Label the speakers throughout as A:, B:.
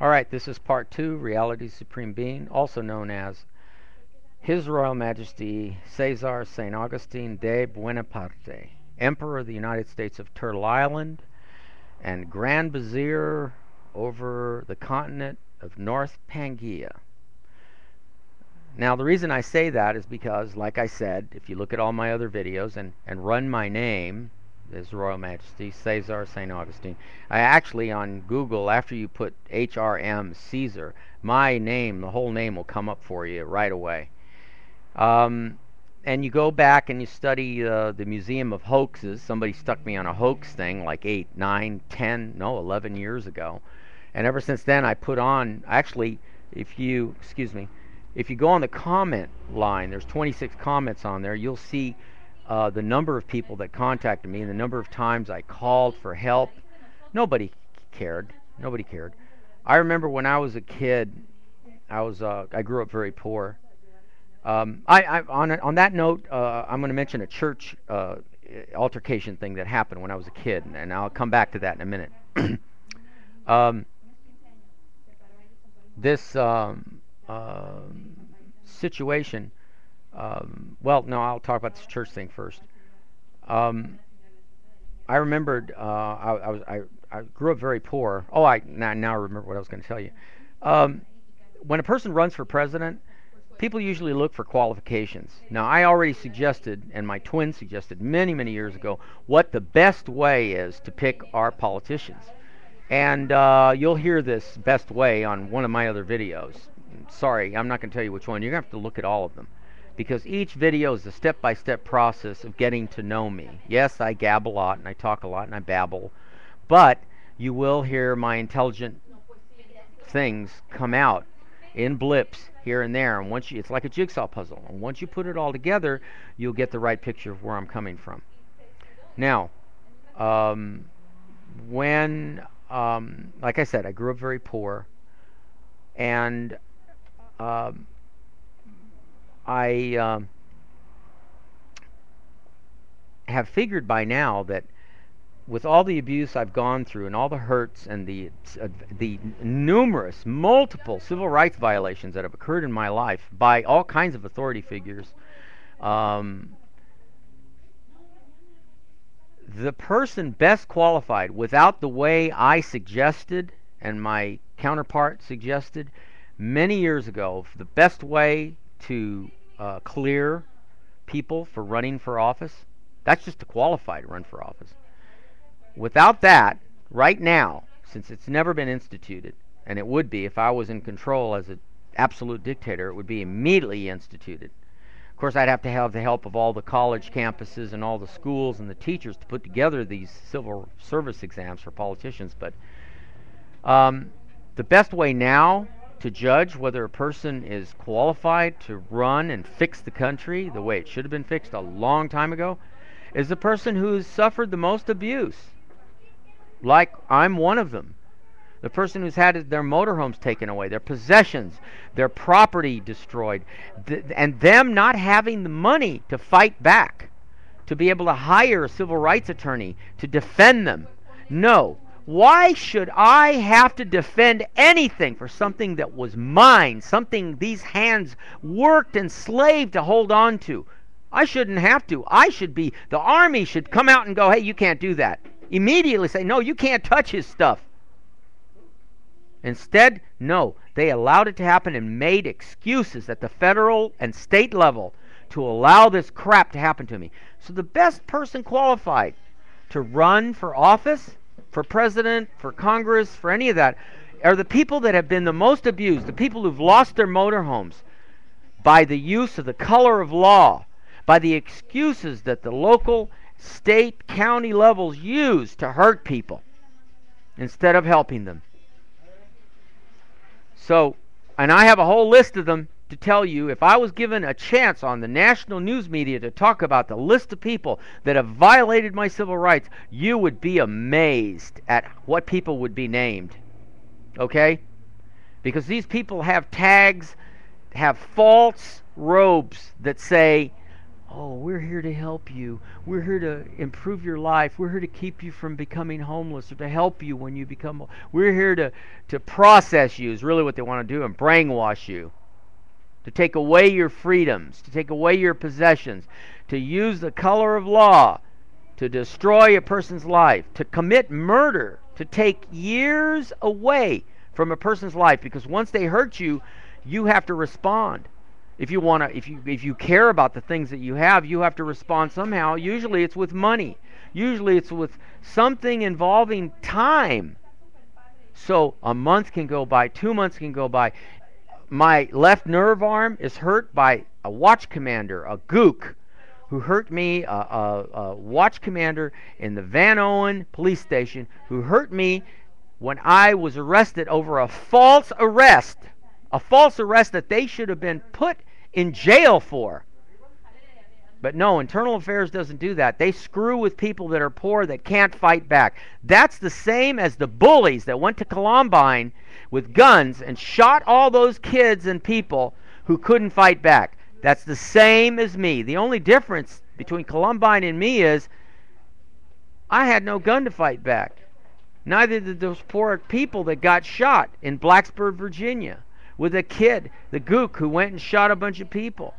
A: Alright, this is part 2, Reality Supreme Being, also known as His Royal Majesty Cesar St. Augustine de Buonaparte, Emperor of the United States of Turtle Island and Grand Vizier over the continent of North Pangaea. Now, the reason I say that is because, like I said, if you look at all my other videos and run my name, His Royal Majesty Cesar St. Augustine, I actually on Google, after you put HRM Caesar, my name, the whole name will come up for you right away. And you go back and you study the Museum of Hoaxes. Somebody stuck me on a hoax thing like 8, 9, 10, no, 11 years ago. And ever since then I put on, actually, if you go on the comment line, there's 26 comments on there, you'll see the number of people that contacted me and the number of times I called for help. Nobody cared. Nobody cared. I remember when I was a kid, I grew up very poor. On that note, I'm going to mention a church altercation thing that happened when I was a kid, and I'll come back to that in a minute. This situation, well, no, I'll talk about this church thing first. I remembered I grew up very poor. Oh, now I remember what I was going to tell you. When a person runs for president, people usually look for qualifications. Now, I already suggested, and my twin suggested many, many years ago, what the best way is to pick our politicians. And you'll hear this best way on one of my other videos. Sorry, I'm not going to tell you which one. You're going to have to look at all of them, because each video is a step-by-step process of getting to know me. Yes, I gab a lot, and I talk a lot, and I babble, but you will hear my intelligent things come out in blips here and there, and once it's like a jigsaw puzzle, and once you put it all together, you'll get the right picture of where I'm coming from. Now, like I said, I grew up very poor, and I have figured by now that with all the abuse I've gone through and all the hurts and the numerous, multiple civil rights violations that have occurred in my life by all kinds of authority figures, the person best qualified, without the way I suggested and my counterpart suggested many years ago, the best way to clear people for running for office, that's just to qualify to run for office. Without that, right now, since it's never been instituted, and it would be if I was in control as an absolute dictator, it would be immediately instituted. Of course, I'd have to have the help of all the college campuses and all the schools and the teachers to put together these civil service exams for politicians. But the best way now to judge whether a person is qualified to run and fix the country the way it should have been fixed a long time ago is the person who's suffered the most abuse. Like I'm one of them. The person who's had their motorhomes taken away, their possessions, their property destroyed, and them not having the money to fight back, to be able to hire a civil rights attorney to defend them. No. Why should I have to defend anything for something that was mine, something these hands worked and slaved to hold on to? I shouldn't have to. The army should come out and go, hey, you can't do that. Immediately say, no, you can't touch his stuff. Instead, no, they allowed it to happen and made excuses at the federal and state level to allow this crap to happen to me. So the best person qualified to run for office, for president, for Congress, for any of that, are the people that have been the most abused, the people who've lost their motorhomes by the use of the color of law, by the excuses that the local, state, county levels use to hurt people instead of helping them. So, and I have a whole list of them to tell you. If I was given a chance on the national news media to talk about the list of people that have violated my civil rights, you would be amazed at what people would be named. Okay? Because these people have tags, have false robes that say, Oh, we're here to help you. We're here to improve your life. We're here to keep you from becoming homeless or to help you when you become. We're here to process you is really what they want to do and brainwash you. To take away your freedoms, to take away your possessions, to use the color of law to destroy a person's life, to commit murder, to take years away from a person's life, because once they hurt you, you have to respond. If you care about the things that you have to respond somehow. Usually it's with money. Usually it's with something involving time. So a month can go by, 2 months can go by. My left nerve arm is hurt by a watch commander, a gook, who hurt me, a watch commander in the Van Owen police station, who hurt me when I was arrested over a false arrest that they should have been put in jail for. But no, Internal Affairs doesn't do that. They screw with people that are poor, that can't fight back. That's the same as the bullies that went to Columbine with guns and shot all those kids and people who couldn't fight back. That's the same as me. The only difference between Columbine and me is I had no gun to fight back. Neither did those poor people that got shot in Blacksburg, Virginia, with a kid, the gook, who went and shot a bunch of people.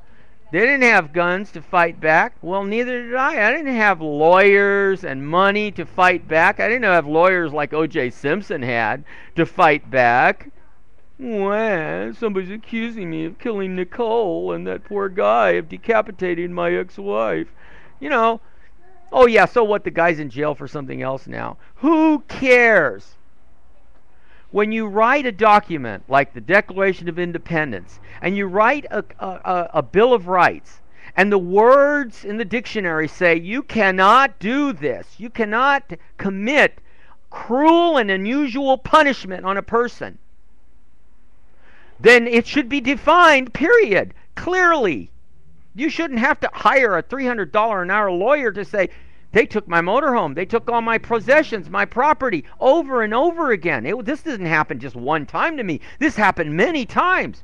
A: They didn't have guns to fight back. Well, neither did I. I didn't have lawyers and money to fight back. I didn't have lawyers like O.J. Simpson had to fight back. Well, somebody's accusing me of killing Nicole and that poor guy of decapitating my ex-wife. You know, oh yeah, so what? The guy's in jail for something else now. Who cares? When you write a document like the Declaration of Independence, and you write a Bill of Rights, and the words in the dictionary say you cannot do this, you cannot commit cruel and unusual punishment on a person, then it should be defined, period, clearly. You shouldn't have to hire a $300 an hour lawyer to say, they took my motorhome, they took all my possessions, my property, over and over again. This didn't happen just one time to me. This happened many times.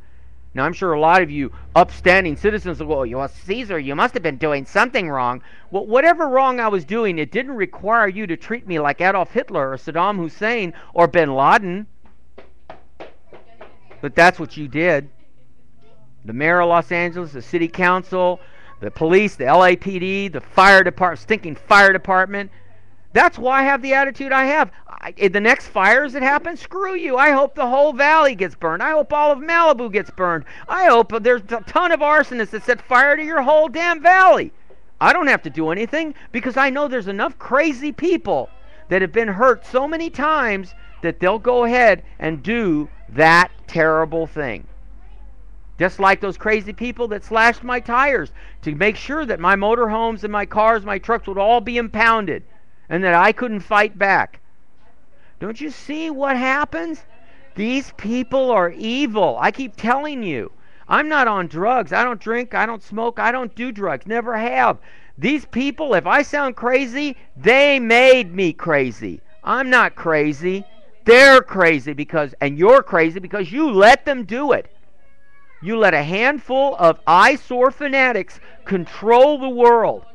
A: Now, I'm sure a lot of you upstanding citizens will go, well, Caesar, you must have been doing something wrong. Well, whatever wrong I was doing, it didn't require you to treat me like Adolf Hitler or Saddam Hussein or bin Laden. But that's what you did. The mayor of Los Angeles, the city council, the police, the LAPD, the fire department, stinking fire department. That's why I have the attitude I have. The next fires that happen, screw you. I hope the whole valley gets burned. I hope all of Malibu gets burned. I hope there's a ton of arsonists that set fire to your whole damn valley. I don't have to do anything because I know there's enough crazy people that have been hurt so many times that they'll go ahead and do that terrible thing. Just like those crazy people that slashed my tires to make sure that my motorhomes and my cars, my trucks would all be impounded and that I couldn't fight back. Don't you see what happens? These people are evil. I keep telling you. I'm not on drugs. I don't drink. I don't smoke. I don't do drugs. Never have. These people, if I sound crazy, they made me crazy. I'm not crazy. They're crazy and you're crazy because you let them do it. You let a handful of eyesore fanatics control the world.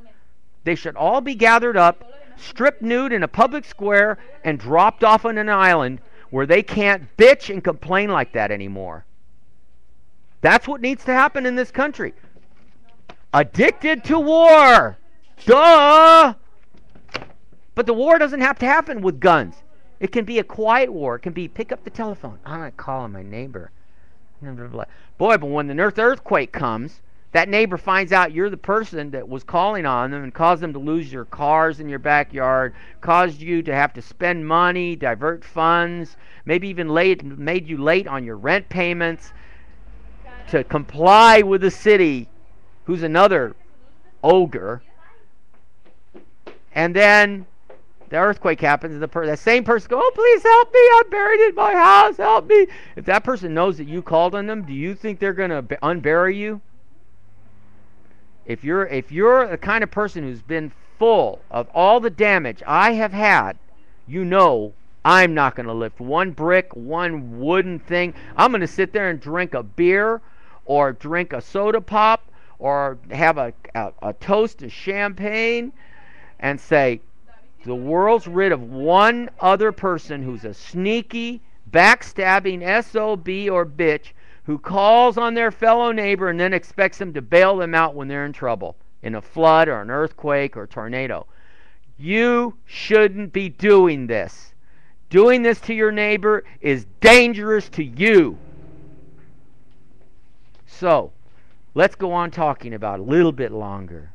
A: They should all be gathered up, stripped nude in a public square, and dropped off on an island where they can't bitch and complain like that anymore. That's what needs to happen in this country. Addicted to war. Duh! But the war doesn't have to happen with guns. It can be a quiet war. It can be pick up the telephone. I'm going to call my neighbor. Boy, but when the earthquake comes, that neighbor finds out you're the person that was calling on them and caused them to lose your cars in your backyard, caused you to have to spend money, divert funds, maybe even made you late on your rent payments to comply with the city, who's another ogre. And then the earthquake happens, and the same person goes, oh, please help me, I'm buried in my house, help me. If that person knows that you called on them, do you think they're going to unbury you? If you're the kind of person who's been full of all the damage I have had, you know I'm not going to lift one brick, one wooden thing. I'm going to sit there and drink a beer or drink a soda pop or have a toast of champagne and say, the world's rid of one other person who's a sneaky, backstabbing SOB or bitch who calls on their fellow neighbor and then expects them to bail them out when they're in trouble in a flood or an earthquake or tornado. You shouldn't be doing this. Doing this to your neighbor is dangerous to you. So, let's go on talking about it a little bit longer.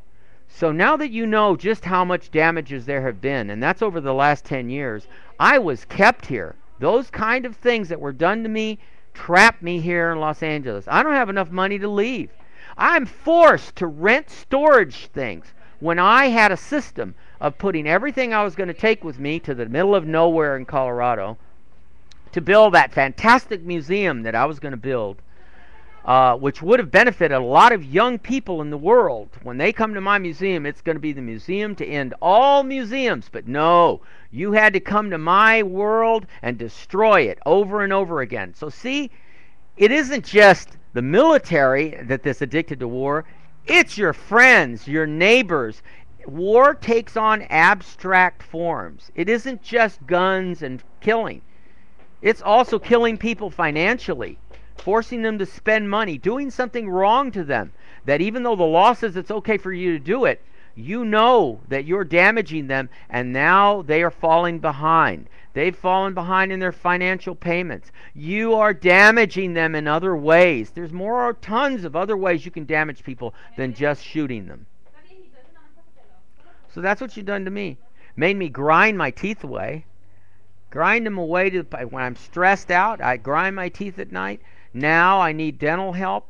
A: So now that you know just how much damages there have been, and that's over the last 10 years, I was kept here. Those kind of things that were done to me trapped me here in Los Angeles. I don't have enough money to leave. I'm forced to rent storage things when I had a system of putting everything I was going to take with me to the middle of nowhere in Colorado to build that fantastic museum that I was going to build. Which would have benefited a lot of young people in the world. When they come to my museum, it's going to be the museum to end all museums. But no, you had to come to my world and destroy it over and over again. So see, it isn't just the military that's addicted to war. It's your friends, your neighbors. War takes on abstract forms. It isn't just guns and killing. It's also killing people financially, forcing them to spend money, doing something wrong to them, that even though the law says it's okay for you to do it, you know that you're damaging them, and now they are falling behind. They've fallen behind in their financial payments. You are damaging them in other ways. There's tons of other ways you can damage people than just shooting them. So that's what you've done to me. Made me grind my teeth away. Grind them away when I'm stressed out. I grind my teeth at night. Now I need dental help.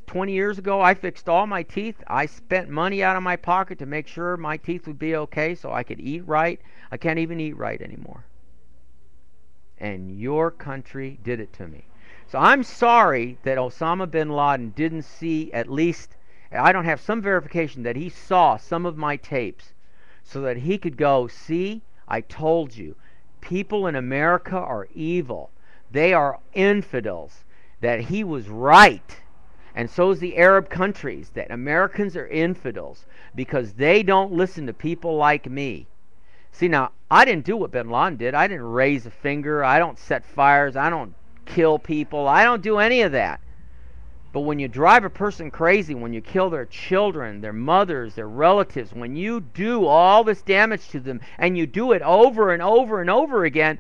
A: 20 years ago, I fixed all my teeth. I spent money out of my pocket to make sure my teeth would be okay so I could eat right. I can't even eat right anymore. And your country did it to me. So I'm sorry that Osama bin Laden didn't see, at least, I don't have some verification that he saw some of my tapes so that he could go, see, I told you, people in America are evil. They are infidels. That he was right. And so is the Arab countries, that Americans are infidels because they don't listen to people like me. See, now, I didn't do what bin Laden did. I didn't raise a finger. I don't set fires. I don't kill people. I don't do any of that. But when you drive a person crazy, when you kill their children, their mothers, their relatives, when you do all this damage to them and you do it over and over and over again,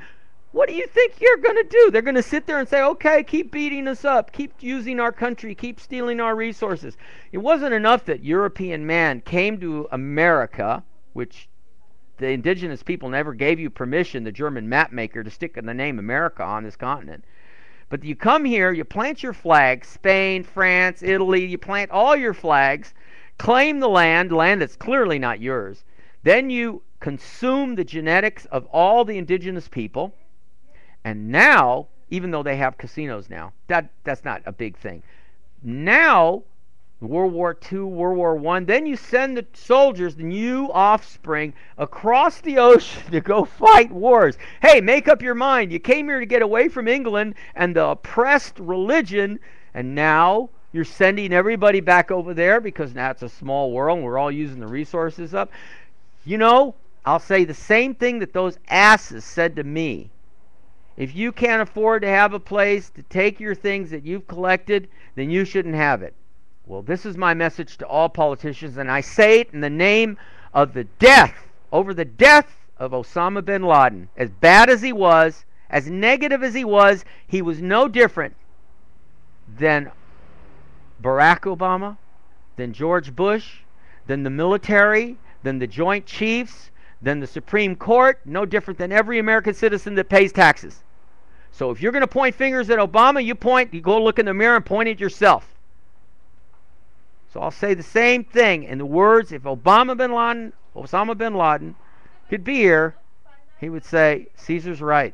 A: what do you think you're going to do? They're going to sit there and say, okay, keep beating us up, keep using our country, keep stealing our resources. It wasn't enough that European man came to America, which the indigenous people never gave you permission, the German map maker, to stick the name America on this continent. But you come here, you plant your flag, Spain, France, Italy, you plant all your flags, claim the land that's clearly not yours. Then you consume the genetics of all the indigenous people. And now, even though they have casinos now, that's not a big thing. Now, World War II, World War I, then you send the soldiers, the new offspring, across the ocean to go fight wars. Hey, make up your mind. You came here to get away from England and the oppressed religion, and now you're sending everybody back over there because now it's a small world and we're all using the resources up. You know, I'll say the same thing that those asses said to me. If you can't afford to have a place to take your things that you've collected, then you shouldn't have it. Well, this is my message to all politicians, and I say it in the name of the death of Osama bin Laden. As bad as he was, as negative as he was no different than Barack Obama, than George Bush, than the military, than the Joint Chiefs, than the Supreme Court, no different than every American citizen that pays taxes. So if you're going to point fingers at Obama, you go look in the mirror and point at yourself. So I'll say the same thing in the words, if Osama bin Laden could be here, he would say, Caesar's right.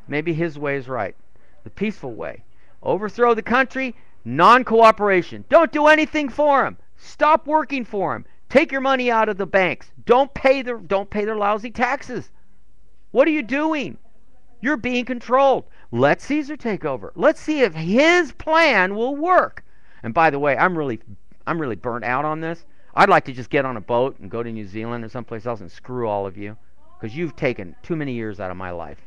A: Maybe his way is right. The peaceful way. Overthrow the country, non-cooperation. Don't do anything for him. Stop working for him. Take your money out of the banks. Don't pay their lousy taxes. What are you doing? You're being controlled. Let Caesar take over. Let's see if his plan will work. And by the way, I'm really I'm really burnt out on this. I'd like to just get on a boat and go to New Zealand or someplace else and screw all of you, because you've taken too many years out of my life.